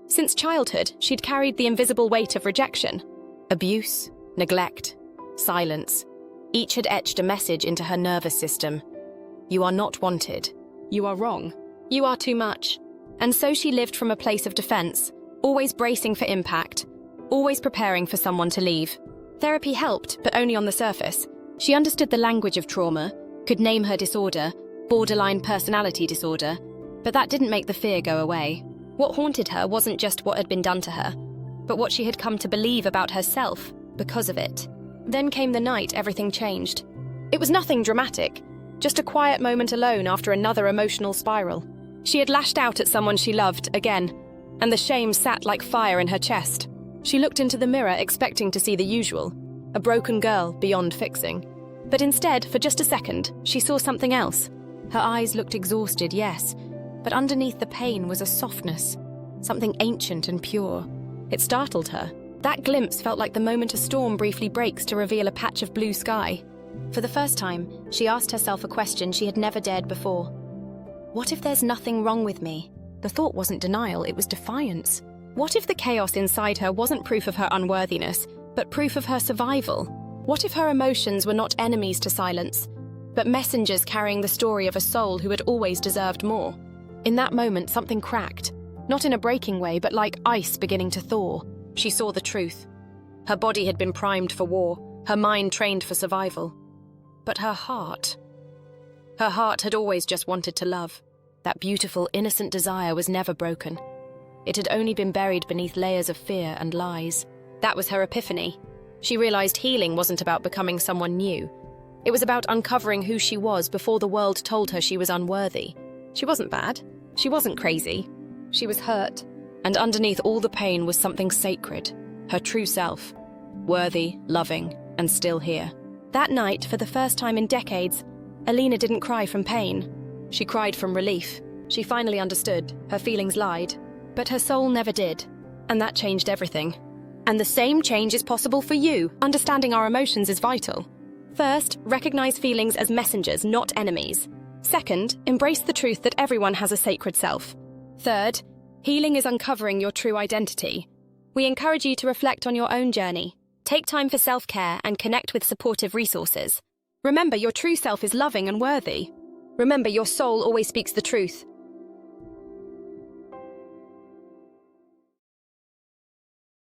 Since childhood, she'd carried the invisible weight of rejection. Abuse, neglect, silence. Each had etched a message into her nervous system. You are not wanted. You are wrong. You are too much. And so she lived from a place of defense, always bracing for impact, always preparing for someone to leave. Therapy helped, but only on the surface. She understood the language of trauma, could name her disorder, borderline personality disorder, but that didn't make the fear go away. What haunted her wasn't just what had been done to her, but what she had come to believe about herself because of it. Then came the night everything changed. It was nothing dramatic, just a quiet moment alone after another emotional spiral. She had lashed out at someone she loved again, and the shame sat like fire in her chest. She looked into the mirror expecting to see the usual, a broken girl beyond fixing. But instead, for just a second, she saw something else. Her eyes looked exhausted, yes, but underneath the pain was a softness, something ancient and pure. It startled her. That glimpse felt like the moment a storm briefly breaks to reveal a patch of blue sky. For the first time, she asked herself a question she had never dared before. What if there's nothing wrong with me? The thought wasn't denial, it was defiance. What if the chaos inside her wasn't proof of her unworthiness, but proof of her survival? What if her emotions were not enemies to silence, but messengers carrying the story of a soul who had always deserved more? In that moment, something cracked. Not in a breaking way, but like ice beginning to thaw. She saw the truth. Her body had been primed for war, her mind trained for survival. But her heart had always just wanted to love. That beautiful, innocent desire was never broken. It had only been buried beneath layers of fear and lies. That was her epiphany. She realized healing wasn't about becoming someone new. It was about uncovering who she was before the world told her she was unworthy. She wasn't bad. She wasn't crazy. She was hurt. And underneath all the pain was something sacred, her true self. Worthy, loving, and still here. That night, for the first time in decades, Alina didn't cry from pain. She cried from relief. She finally understood. Her feelings lied. But her soul never did. And that changed everything. And the same change is possible for you. Understanding our emotions is vital. First, recognize feelings as messengers, not enemies. Second, embrace the truth that everyone has a sacred self. Third, healing is uncovering your true identity. We encourage you to reflect on your own journey. Take time for self-care and connect with supportive resources. Remember, your true self is loving and worthy. Remember, your soul always speaks the truth,